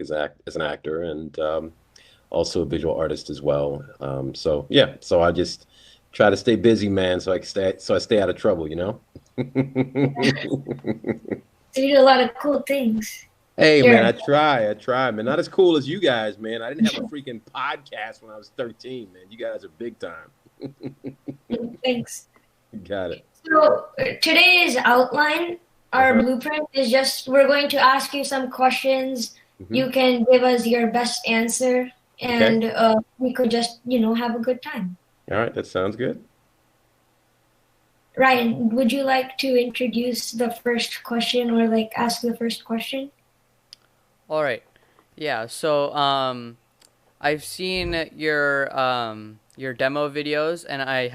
as an actor and also a visual artist as well. So yeah, so I just try to stay busy, man, so I stay out of trouble, you know. So you do a lot of cool things. Hey, man, You're I try, man. Not as cool as you guys, man. I didn't have a freaking podcast when I was 13, man. You guys are big time. thanks. Got it. So today's outline, our Uh-huh. blueprint is just we're going to ask you some questions. Hmm. You can give us your best answer, Okay. and we could just have a good time. All right, that sounds good. Ryan, would you like to introduce the first question or like ask the first question? All right. Yeah. So I've seen your demo videos, and I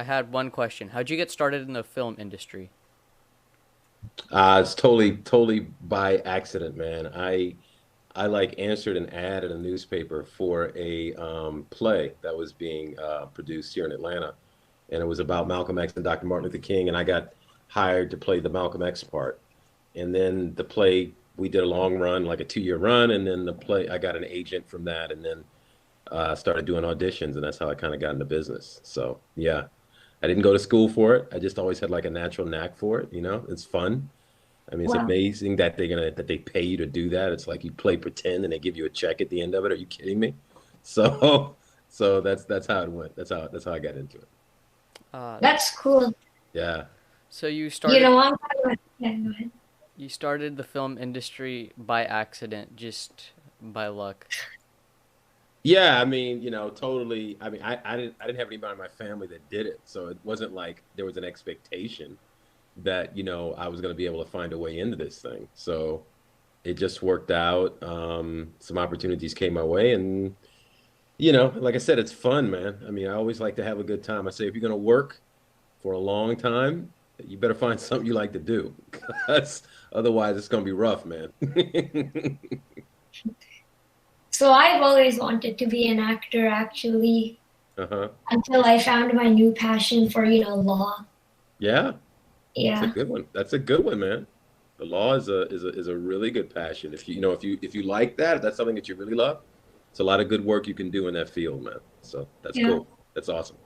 had one question. How'd you get started in the film industry? It's totally by accident, man. I like answered an ad in a newspaper for a play that was being produced here in Atlanta, and it was about Malcolm X and Dr. Martin Luther King, and I got hired to play the Malcolm X part. And then the play, we did a long run, like a 2 year run, and then the play, I got an agent from that, and then started doing auditions, and that's how I kind of got into business. So yeah, I didn't go to school for it. I just always had like a natural knack for it. You know, it's fun. I mean, it's Wow, amazing that they pay you to do that. It's like you play pretend and they give you a check at the end of it. Are you kidding me? So so that's how it went. That's how I got into it. Uh, that's cool. Yeah. so I'm yeah, go ahead. you started the film industry by accident, just by luck. Yeah, I mean, totally. I mean, I didn't have anybody in my family that did it, so it wasn't like there was an expectation that, I was going to be able to find a way into this thing. So it just worked out. Some opportunities came my way, and like I said, it's fun, man. I mean, I always like to have a good time. I say if you're going to work for a long time, you better find something you like to do, because otherwise it's going to be rough, man. So I've always wanted to be an actor actually Uh-huh. until I found my new passion for, law. Yeah. That's a Yeah. good one. That's a good one, man. The law is a really good passion. If you like that, if that's something that you really love, it's a lot of good work you can do in that field, man. So that's Yeah. cool. That's awesome.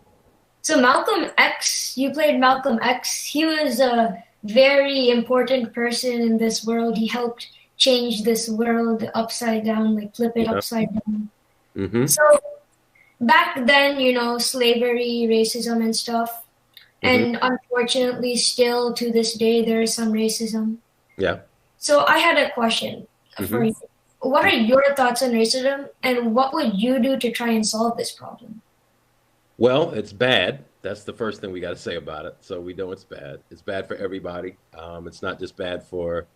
So Malcolm X, you played Malcolm X. He was a very important person in this world. He helped change this world upside down, like flip it Yeah. upside down. Mm-hmm. So back then, slavery, racism and stuff. Mm-hmm. And unfortunately, still to this day, there is some racism. Yeah. So I had a question for Mm-hmm. you. What are your thoughts on racism, and what would you do to try and solve this problem? Well, it's bad. That's the first thing we got to say about it. So we know it's bad. It's bad for everybody. It's not just bad for,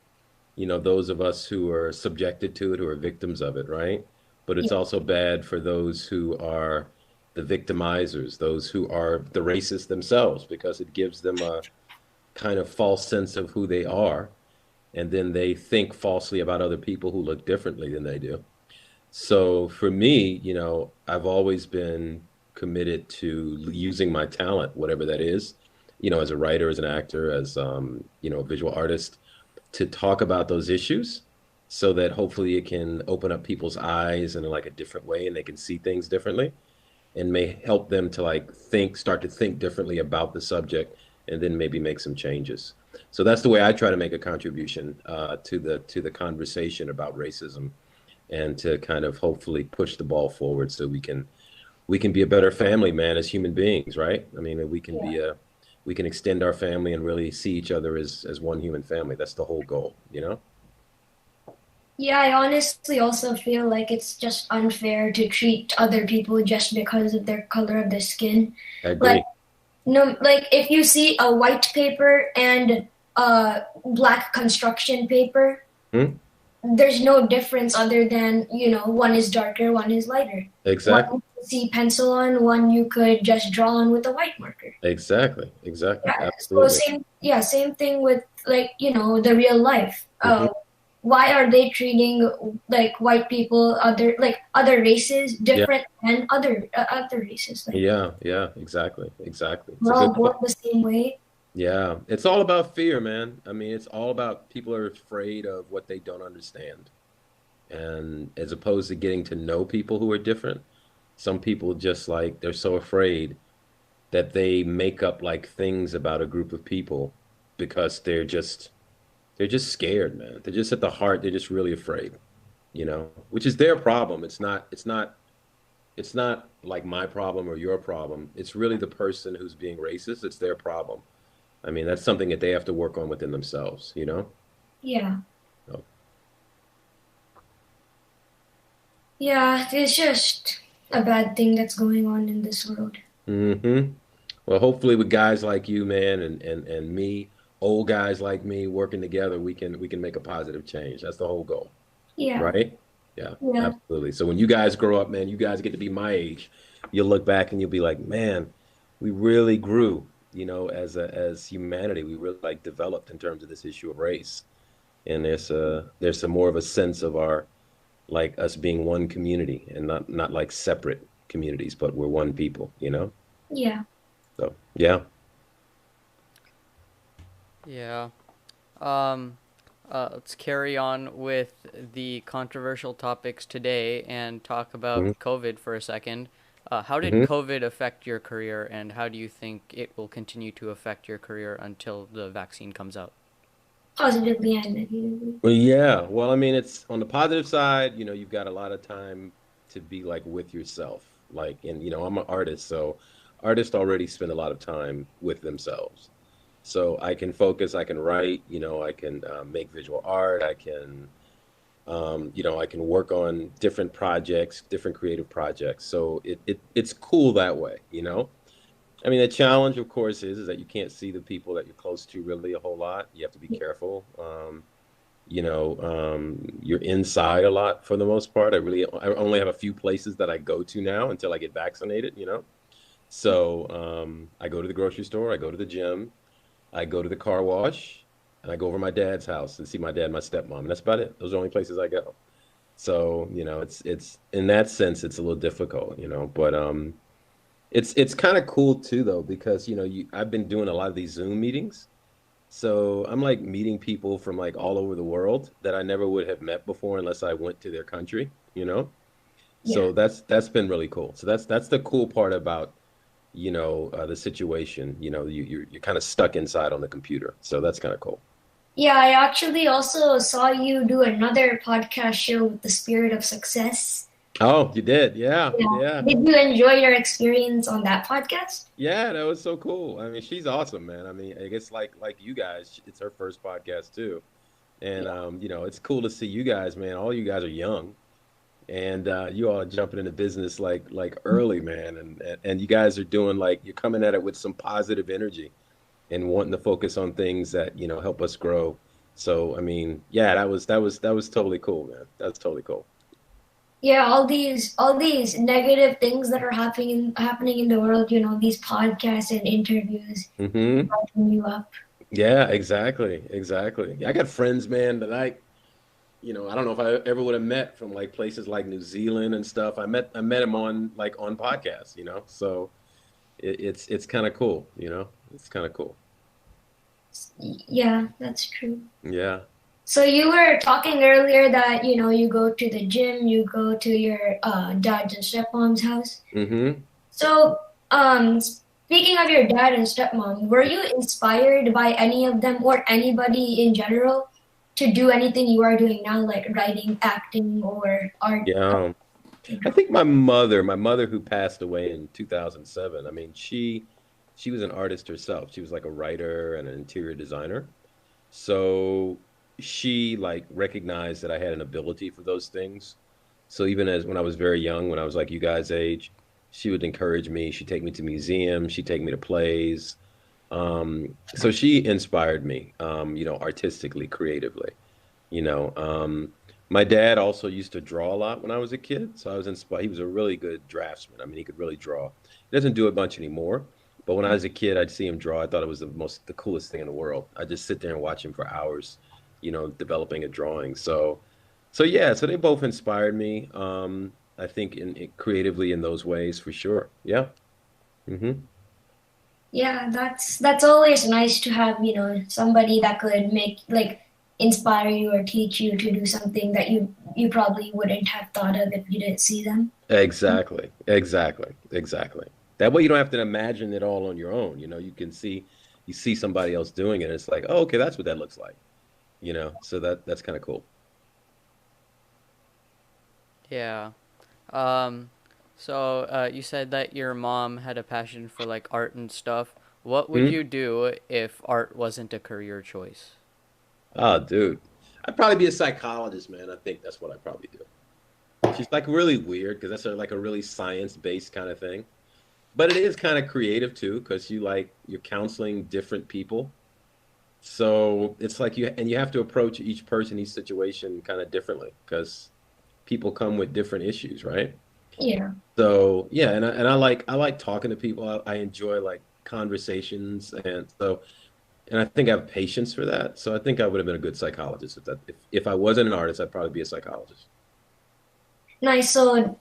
those of us who are subjected to it, who are victims of it, right? But Yeah, it's also bad for those who are the victimizers, those who are the racists themselves, because it gives them a kind of false sense of who they are. And then they think falsely about other people who look differently than they do. So for me, I've always been committed to using my talent, whatever that is, as a writer, as an actor, as a visual artist, to talk about those issues so that hopefully it can open up people's eyes in like a different way and they can see things differently and may help them to like start to think differently about the subject and then maybe make some changes. So that's the way I try to make a contribution to the conversation about racism and to kind of hopefully push the ball forward so we can be a better family, man, as human beings, right? I mean, we can extend our family and really see each other as one human family. That's the whole goal, you know? yeah. I honestly also feel like it's just unfair to treat other people just because of their color of their skin. I Like, agree. no, like if you see a white paper and a black construction paper, Hmm? there's no difference other than, one is darker, one is lighter. One Exactly. you could see pencil on, one you could just draw on with a white marker. Exactly. Exactly. Yeah. So Absolutely. same thing with like, the real life. Hmm. Why are they treating like white people, other races Yeah. different than other races? Like Yeah. Yeah. Exactly. Exactly. It's we're a all good born point. the same way. Yeah. It's all about fear, man. I mean, it's all about people are afraid of what they don't understand. And as opposed to getting to know people who are different, some people just like they're so afraid that they make up like things about a group of people because they're just scared, man. They're just at the heart, they're just really afraid, which is their problem. It's not like my problem or your problem. It's really the person who's being racist. It's their problem. I mean, that's something that they have to work on within themselves. Yeah. So, Yeah, it's just a bad thing that's going on in this world. hmm Well, hopefully with guys like you, man, and me, old guys like me working together, we can make a positive change. That's the whole goal, Yeah. right? Yeah, Yeah. absolutely. So when you guys grow up, man, you guys get to be my age. You'll look back and you'll be like, man, we really grew, as humanity. We really like developed in terms of this issue of race. And there's some more of a sense of our like us being one community and not like separate communities, but we're one people. Yeah. So yeah. Yeah. Um, let's carry on with the controversial topics today and talk about hmm COVID for a second. How did hmm COVID affect your career, and how do you think it will continue to affect your career until the vaccine comes out? Positively and negatively. Well, yeah. Well, I mean, it's on the positive side, you've got a lot of time to be like with yourself. Like, and I'm an artist, so artists already spend a lot of time with themselves. So I can focus, I can write, I can make visual art, I can work on different projects, different creative projects. So it's cool that way. I mean, the challenge, of course, is that you can't see the people that you're close to really a whole lot. You have to be careful. You're inside a lot for the most part. I only have a few places that I go to now until I get vaccinated. So I go to the grocery store, I go to the gym, I go to the car wash, and I go over to my dad's house and see my dad and my stepmom, and that's about it. Those are the only places I go. So, it's in that sense, it's a little difficult. But it's kind of cool too, though, because I've been doing a lot of these Zoom meetings. So I'm like meeting people from like all over the world that I never would have met before unless I went to their country. Yeah. So that's been really cool. So that's the cool part about the situation. You're kind of stuck inside on the computer. So that's kind of cool. Yeah, I actually also saw you do another podcast show with the Spirit of Success. Oh, you did? Yeah, Yeah. yeah. Did you enjoy your experience on that podcast? Yeah, that was so cool. I mean, she's awesome, man. I mean, I guess like you guys, it's her first podcast too. And it's cool to see you guys, man. All you guys are young, and you all are jumping into business like early, man. And you guys are doing like you're coming at it with some positive energy and wanting to focus on things that help us grow. So I mean, yeah, that was totally cool, man. That's totally cool. Yeah, all these negative things that are happening in the world, these podcasts and interviews hmm lighten you up. Yeah, exactly, exactly. I got friends, man, that I don't know if I ever would have met from like places like New Zealand and stuff. I met him on podcasts. So it's kind of cool. It's kind of cool. Yeah, that's true. Yeah. So you were talking earlier that you go to the gym, you go to your dad's and stepmom's house. hmm So speaking of your dad and stepmom, were you inspired by any of them or anybody in general to do anything you are doing now, like writing, acting, or art? Yeah. I think my mother who passed away in 2007. I mean, she was an artist herself. She was like a writer and an interior designer. So she like recognized that I had an ability for those things. So even as when I was very young, when I was like you guys' age, she would encourage me. She'd take me to museums. She'd take me to plays. So she inspired me, artistically, creatively. You know, my dad also used to draw a lot when I was a kid. So I was inspired. He was a really good draftsman. I mean, he could really draw. He doesn't do it much anymore. But when I was a kid, I'd see him draw. I thought it was the coolest thing in the world. I'd just sit there and watch him for hours, developing a drawing. So yeah, so they both inspired me. I think creatively in those ways for sure. Yeah. hmm Yeah, that's always nice to have, somebody that could make like inspire you or teach you to do something that you you probably wouldn't have thought of if you didn't see them. Exactly, exactly, exactly. That way you don't have to imagine it all on your own. You can see you see somebody else doing it. And it's like, oh, okay, that's what that looks like. So that's kind of cool. Yeah. Um, so you said that your mom had a passion for like art and stuff. What would Hmm? you do if art wasn't a career choice? Oh, dude, I'd probably be a psychologist, man. I think that's what I'd probably do. Which is like really weird because that's like a really science-based kind of thing. But it is kind of creative too, because you're counseling different people. So it's like you have to approach each person, each situation kind of differently because people come with different issues, right? Yeah. So yeah, and I like talking to people. I enjoy like conversations, and I think I have patience for that. So I think I would have been a good psychologist if I wasn't an artist, I'd probably be a psychologist. Nice. So,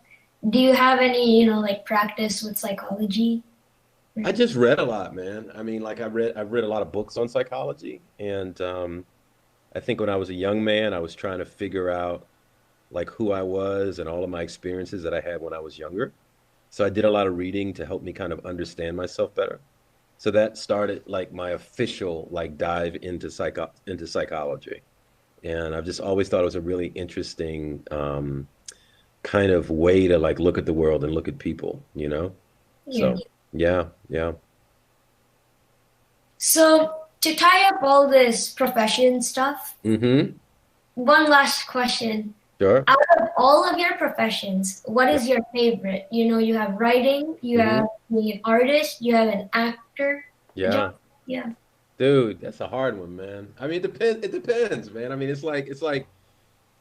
do you have any, like practice with psychology? I just read a lot, man. I mean, like I've read a lot of books on psychology, and I think when I was a young man, I was trying to figure out like who I was and all of my experiences that I had when I was younger. So I did a lot of reading to help me kind of understand myself better. So that started like my official like dive into psychology. And I've just always thought it was a really interesting kind of way to like look at the world and look at people. Yeah. So yeah, yeah. So, to tie up all this profession stuff, Mm-hmm. one last question. Sure. Out of all of your professions, what Yeah. is your favorite? You have writing, you Mm-hmm. have being an artist, you have an actor job. Yeah. Yeah. Dude, that's a hard one, man. I mean, it depends, man. I mean, it's like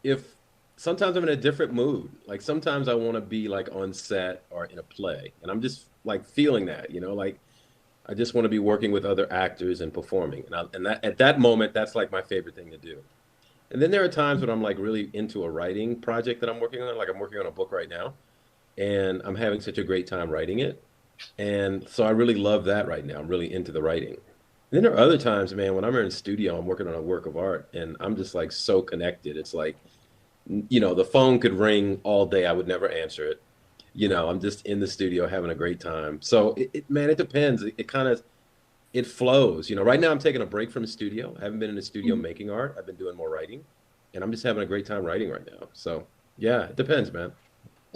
if sometimes I'm in a different mood. Like sometimes I want to be like on set or in a play, and I'm just like feeling that. Like I just want to be working with other actors and performing. And that at that moment, that's like my favorite thing to do. And then there are times when I'm like really into a writing project that I'm working on. Like I'm working on a book right now, and I'm having such a great time writing it. And so I really love that right now. I'm really into the writing. And then there are other times, man, when I'm in the studio, I'm working on a work of art, and I'm just like so connected. It's like, the phone could ring all day. I would never answer it. I'm just in the studio having a great time. So man, it depends. It kind of it flows. Right now I'm taking a break from the studio. I haven't been in the studio making art. I've been doing more writing, and I'm just having a great time writing right now. So yeah, it depends, man.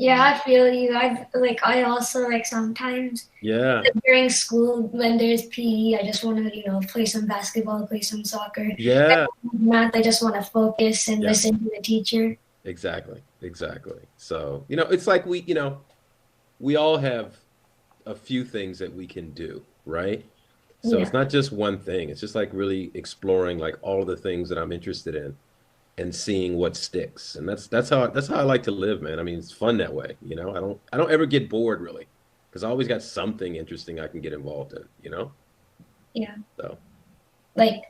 Yeah, I feel you. I also like sometimes Yeah, during school when there's PE, I just want to, play some basketball, play some soccer. And yeah, math, I just want to focus and yeah. listen to the teacher. Exactly, exactly. So, it's like we all have a few things that we can do, right? So it's Yeah. not just one thing. It's just like really exploring like all the things that I'm interested in and seeing what sticks. And that's how I like to live, man. I mean, it's fun that way. I don't ever get bored really because I always got something interesting I can get involved in. Yeah. So, Like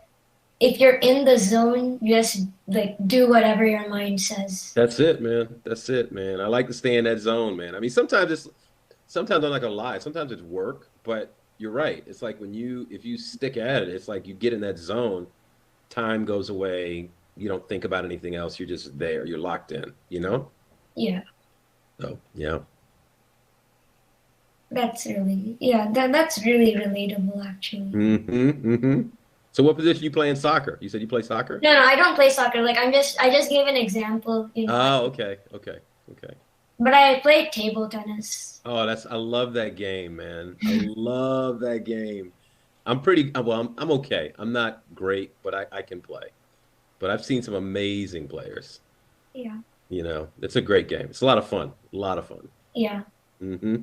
if you're in the zone, just like do whatever your mind says. that's it, man. That's it, man. I like to stay in that zone, man. I mean, sometimes I'm not gonna lie, sometimes it's work, but you're right. It's like if you stick at it, it's like you get in that zone, time goes away, you don't think about anything else, you're just there, you're locked in. Yeah. So yeah. That's really relatable actually. Mm-hmm. Mm-hmm. So what position you play in soccer? You said you play soccer? No, I don't play soccer. Like I just gave an example, Oh, okay, okay, okay. but I played table tennis. Oh, I love that game, man. I love that game. I'm pretty well, I'm okay. I'm not great, but I can play. But I've seen some amazing players. Yeah. It's a great game. It's a lot of fun. A lot of fun. Yeah. Hmm.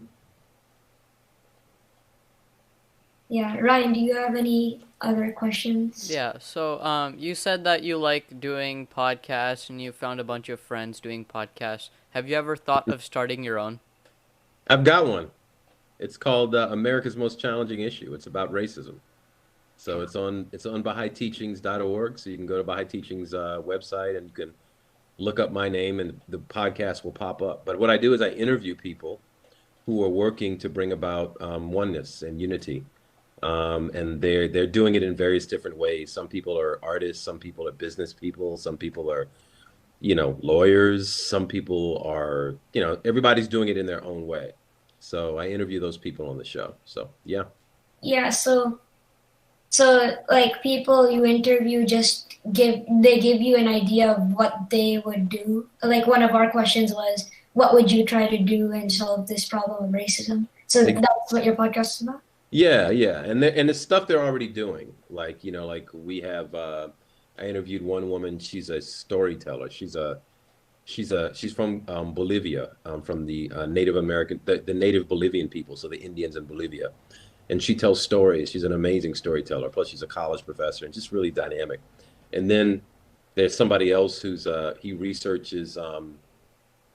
Yeah. Ryan, do you have any other questions? Yeah, so you said that you like doing podcasts and you found a bunch of friends doing podcasts. Have you ever thought of starting your own? I've got one. It's called America's Most Challenging Issue. It's about racism. So it's on BahaiTeachings.org. So you can go to Bahai Teachings website and you can look up my name and the podcast will pop up. But what I do is I interview people who are working to bring about oneness and unity. And they're doing it in various different ways. Some people are artists, some people are business people, some people are lawyers. Some people are, everybody's doing it in their own way. So I interview those people on the show. So yeah. Yeah, so like people you interview just give you an idea of what they would do. Like one of our questions was, what would you try to do and solve this problem of racism? So that's what your podcast is about? Yeah, yeah, and the stuff they're already doing, like like we have. I interviewed one woman. She's a storyteller. She's from Bolivia, from the Native American, the Native Bolivian people, so the Indians in Bolivia, and she tells stories. She's an amazing storyteller. Plus, she's a college professor and just really dynamic. And then there's somebody else who's he researches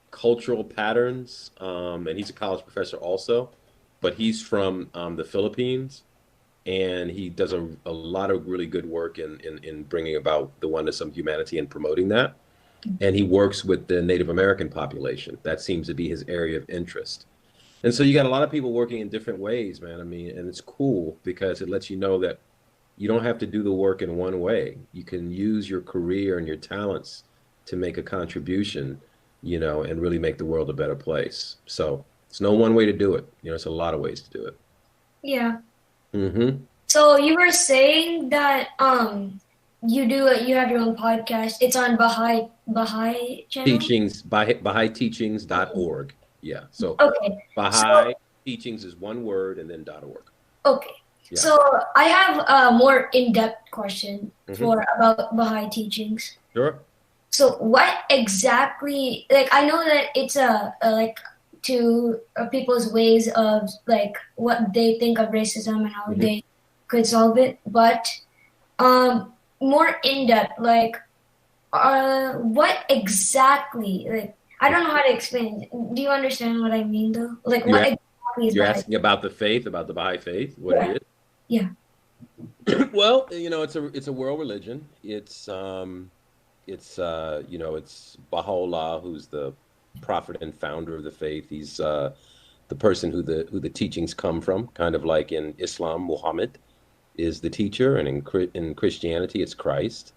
cultural patterns, and he's a college professor also, but he's from the Philippines, and he does a lot of really good work in bringing about the oneness of humanity and promoting that. And he works with the Native American population. That seems to be his area of interest. And so you got a lot of people working in different ways, man. I mean, and it's cool because it lets you know that you don't have to do the work in one way. You can use your career and your talents to make a contribution, and really make the world a better place. So it's no one way to do it. It's a lot of ways to do it. Yeah. Mm-hmm. So you were saying that you have your own podcast. It's on Bahai channel? Teachings, BahaiTeachings.org. Yeah. So Okay. Bahai Teachings is one word and then .org. Okay. Yeah. So I have a more in-depth question Mm-hmm. about Bahai teachings. Sure. So what exactly, like I know that it's like to people's ways of like what they think of racism and how Mm-hmm. they could solve it, but more in depth, like what exactly, like I don't know how to explain it. Do you understand what I mean though? Like You're, what exactly is you're Bahai? asking about the faith, about the Baha'i faith, what Yeah. it Yeah. is? Well, it's a world religion. It's Baha'u'llah, who's the prophet and founder of the faith. He's the person who the teachings come from, kind of like in Islam, Muhammad is the teacher, and in Christianity, it's Christ.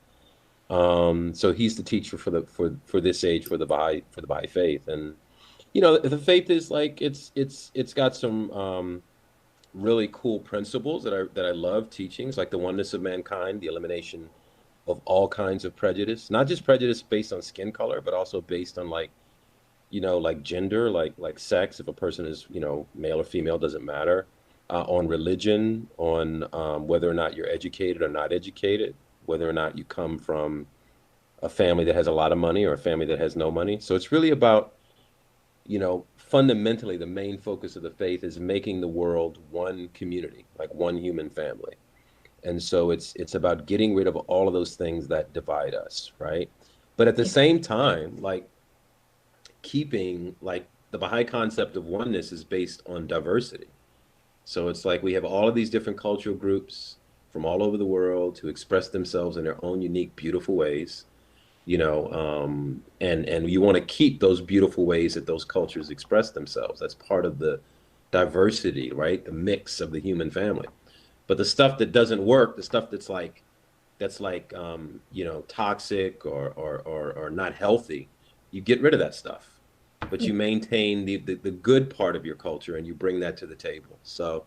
So he's the teacher for this age for the Baha'i faith, and the faith is like it's got some really cool principles that I love teachings, like the oneness of mankind, the elimination of all kinds of prejudice, not just prejudice based on skin color, but also based on like gender, like sex. If a person is male or female, doesn't matter. On religion, on whether or not you're educated or not educated, whether or not you come from a family that has a lot of money or a family that has no money. So it's really about, fundamentally the main focus of the faith is making the world one community, like one human family. And so it's about getting rid of all of those things that divide us, right? But at the same time, like keeping like the Baha'i concept of oneness is based on diversity. So it's like we have all of these different cultural groups from all over the world who express themselves in their own unique, beautiful ways, and you want to keep those beautiful ways that those cultures express themselves. That's part of the diversity, right? The mix of the human family. But the stuff that doesn't work, the stuff that's like toxic or not healthy, you get rid of that stuff. But you maintain the good part of your culture and you bring that to the table. So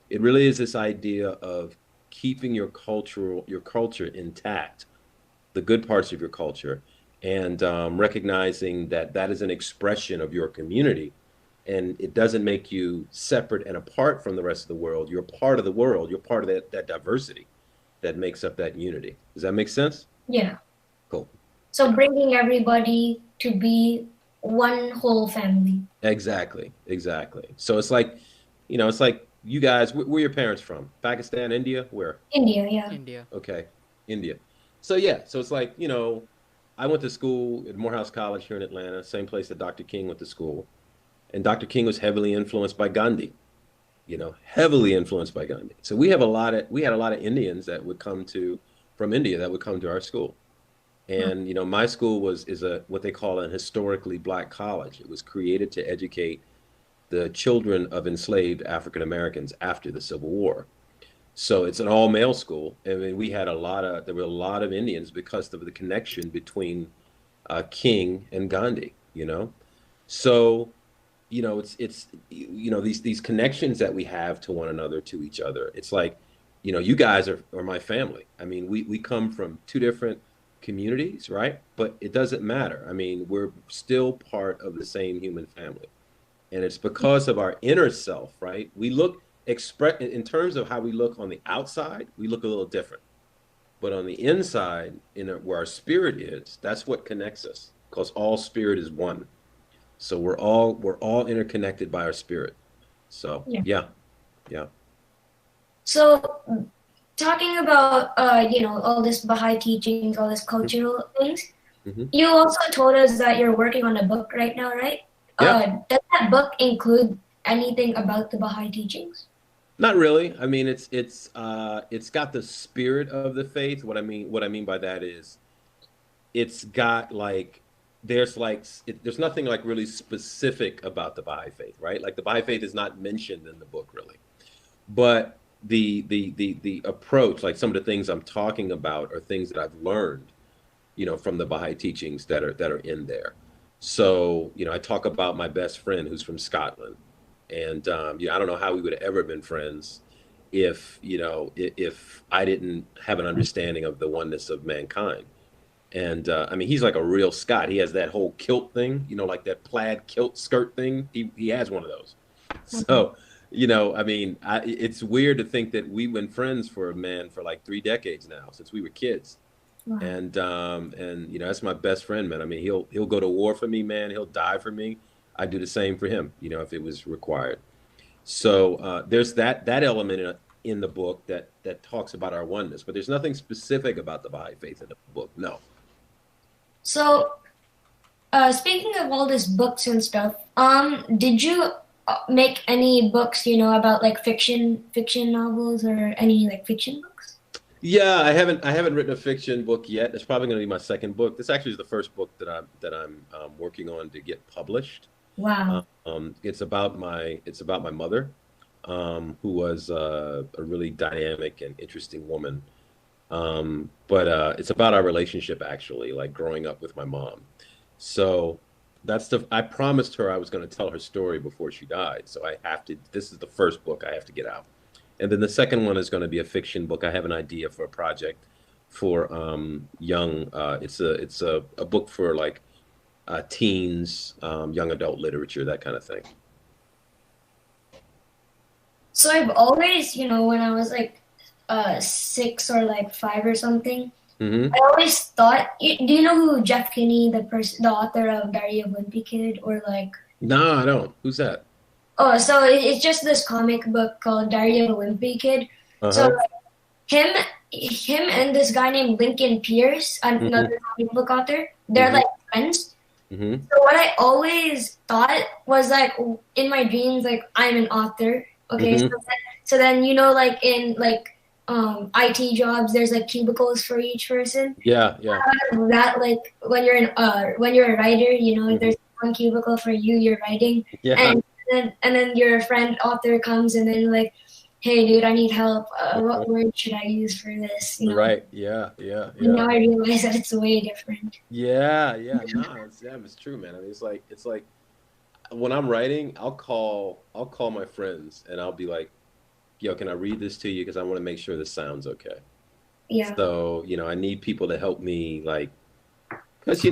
it really is this idea of keeping your culture intact, the good parts of your culture, and recognizing that that is an expression of your community, and it doesn't make you separate and apart from the rest of the world. You're part of the world. You're part of that diversity that makes up that unity. Does that make sense? Yeah. Cool. So bringing everybody to be one whole family. Exactly. Exactly. So it's like you guys. Where your parents from? Pakistan, India? Where? India, yeah. India. Okay, India. So yeah, so it's like, I went to school at Morehouse College here in Atlanta, same place that Dr. King went to school. And Dr. King was heavily influenced by Gandhi, heavily influenced by Gandhi. So we had a lot of Indians that would come from India that would come to our school. And my school is a what they call an historically black college. It was created to educate the children of enslaved African Americans after the Civil War. So it's an all male school. I mean, there were a lot of Indians because of the connection between King and Gandhi, So, these connections that we have to one another, to each other. It's like, you guys are my family. I mean, we come from two different communities, right? But it doesn't matter. I mean, we're still part of the same human family. And it's because of our inner self, right? We look express in terms of how we look on the outside, we look a little different. But on the inside, where our spirit is, that's what connects us, because all spirit is one. So we're all interconnected by our spirit. So Yeah. yeah, yeah. So talking about all this Baha'i teachings, all this cultural things, Hmm. you also told us that you're working on a book right now, right? Yeah. Does that book include anything about the Baha'i teachings? Not really. I mean, it's got the spirit of the faith. What I mean by that is it's got like there's nothing like really specific about the Baha'i faith, right? Like the Baha'i faith is not mentioned in the book really. But the approach, like some of the things I'm talking about are things that I've learned, from the Baha'i teachings that are in there. So, I talk about my best friend who's from Scotland, and I don't know how we would have ever been friends if I didn't have an understanding of the oneness of mankind. And I mean, he's like a real Scot. He has that whole kilt thing, like that plaid kilt skirt thing. He has one of those. Mhm. So, I mean, it's weird to think that we've been friends for like 3 decades now, since we were kids. Wow. And that's my best friend, man. I mean, he'll go to war for me, man. He'll die for me. I do the same for him, if it was required. So there's that element in the book that talks about our oneness, but there's nothing specific about the Baha'i faith in the book. No. So speaking of all these books and stuff, did you make any books, about like fiction novels or any like fiction books? Yeah, I haven't written a fiction book yet. It's probably going to be my second book. This actually is the first book that I'm working on to get published. Wow. It's about my mother, who was a really dynamic and interesting woman. But it's about our relationship, actually, like growing up with my mom. So I promised her I was going to tell her story before she died. So I have to. This is the first book I have to get out. And then the second one is going to be a fiction book. I have an idea for a project for young. It's a book for like teens, young adult literature, that kind of thing. So I've always, when I was like 6 or like 5 or something, Hmm. I always thought. Do you know who Jeff Kinney, the author of Diary of Wimpy Kid, or like? No, I don't. Who's that? Oh, so it's just this comic book called Diary of a Wimpy Kid. So Uh-huh. like, him, him and this guy named Lincoln Pierce, Hmm. another comic book author, they're Hmm. like friends. Hmm. So what I always thought was like in my dreams, like I'm an author. Okay, so Hmm. then like in like IT jobs, there's like cubicles for each person. Yeah, yeah. That like when you're a writer, Hmm. there's one cubicle for you, you're writing, Yeah. and then your friend author comes and then like, hey dude, I need help. What word should I use for this? Right. Yeah, yeah, And yeah. now I realize that it's way different. Yeah, yeah. No, it's true, man. I mean, it's like when I'm writing, I'll call my friends and I'll be like, "Yo, can I read this to you? Because I want to make sure this sounds okay." Yeah, So, I need people to help me, like, because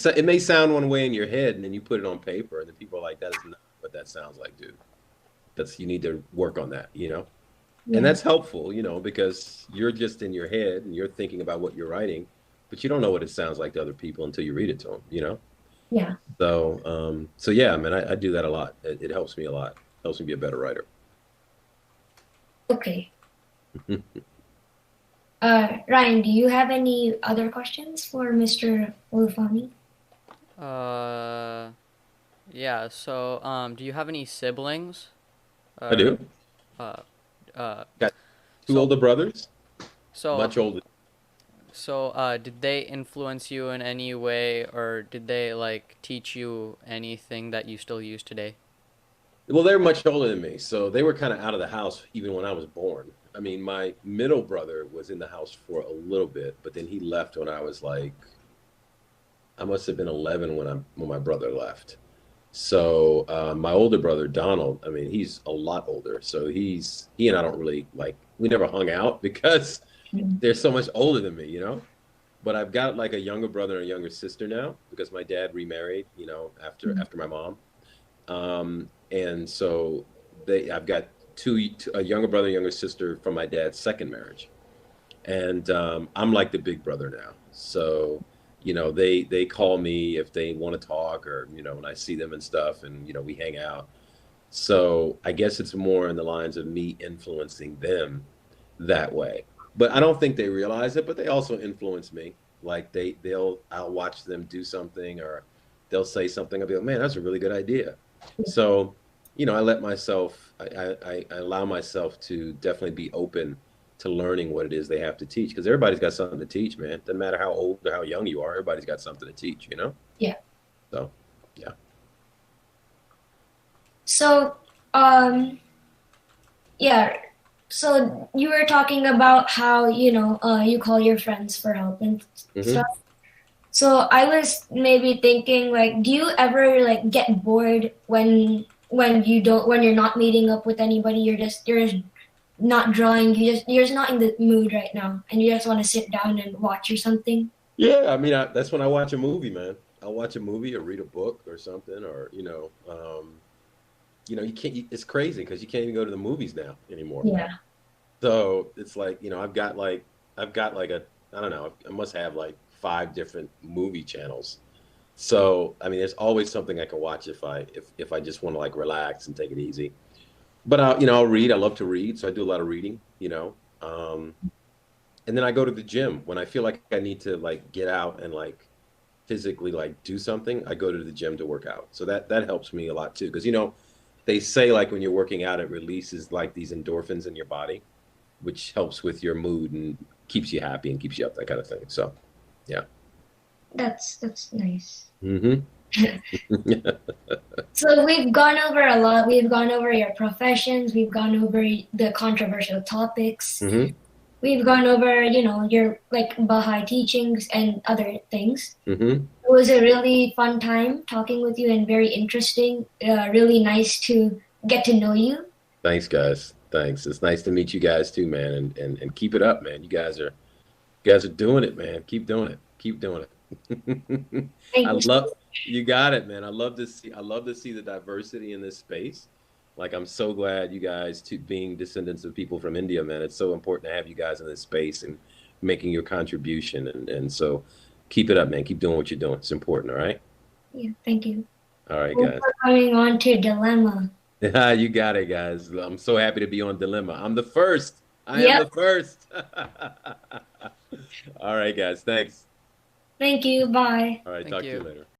it may sound one way in your head, and then you put it on paper, and then people are like, "That is not what that sounds like, dude. You need to work on that." And yeah, that's helpful, because you're just in your head and you're thinking about what you're writing, but you don't know what it sounds like to other people until you read it to them. yeah. So yeah, man, I do that a lot. It helps me a lot. Helps me be a better writer. Okay. Ryan, do you have any other questions for Mr. Olufani? Uh, yeah. So, do you have any siblings? I Or, do. uh, uh, Got two so, older brothers, so, much older. did they influence you in any way, or did they like teach you anything that you still use today? Well, they're much older than me, so they were kind of out of the house even when I was born. I mean, my middle brother was in the house for a little bit, but then he left when I was like I must have been 11 when my brother left. So my older brother Donald, I mean, he's a lot older. So he and I don't really like we never hung out because Mm. they're so much older than me, you know. But I've got like a younger brother and a younger sister now because my dad remarried, you know, after my mom. And so I've got a younger brother and younger sister from my dad's second marriage, and I'm like the big brother now. So, you know, they call me if they want to talk, or you know, when I see them and stuff, and you know, we hang out. So I guess it's more in the lines of me influencing them that way. But I don't think they realize it, but they also influence me. Like I'll watch them do something, or they'll say something. I'll be like, man, that's a really good idea. So, you know, I allow myself to definitely be open to learning what it is they have to teach because everybody's got something to teach, man. Doesn't matter how old or how young you are, everybody's got something to teach, you know? Yeah. So, yeah. So, um, yeah. So you were talking about how, you call your friends for help and Hmm. stuff. So I was maybe thinking like, do you ever like get bored when you're not meeting up with anybody, you're just not drawing, you're just not in the mood right now and you just want to sit down and watch or something? Yeah, I mean, that's when I watch a movie, man. I'll watch a movie or read a book or something, or you know, it's crazy because you can't even go to the movies now anymore. Yeah. So it's like, you know, I've got like I don't know, I must have like five different movie channels. So I mean, there's always something I can watch if I just want to like relax and take it easy. But you know, I'll read. I love to read, so I do a lot of reading. You know, and then I go to the gym when I feel like I need to like get out and like physically like do something. I go to the gym to work out, so that helps me a lot too. Because you know, they say like when you're working out, it releases like these endorphins in your body, which helps with your mood and keeps you happy and keeps you up, that kind of thing. So, yeah. That's nice. Hmm. So we've gone over a lot. We've gone over your professions. We've gone over the controversial topics. Hmm. We've gone over, your like Bahai teachings and other things. Hmm. It was a really fun time talking with you and very interesting. Really nice to get to know you. Thanks, guys. Thanks. It's nice to meet you guys too, man. And keep it up, man. You guys are doing it, man. Keep doing it. Keep doing it. Thank I you. love you got it, man. I love to see the diversity in this space. Like I'm so glad you guys to being descendants of people from India, man. It's so important to have you guys in this space and making your contribution and so keep it up, man. Keep doing what you're doing. It's important, all right? Yeah, thank you. All right, Well, guys. we're coming on to dilemma. You got it, guys. I'm so happy to be on Dilemma. I'm the first. I am Yep. the first. All right, guys. Thanks. Thank you. Bye. All right, Thank talk to you you. later.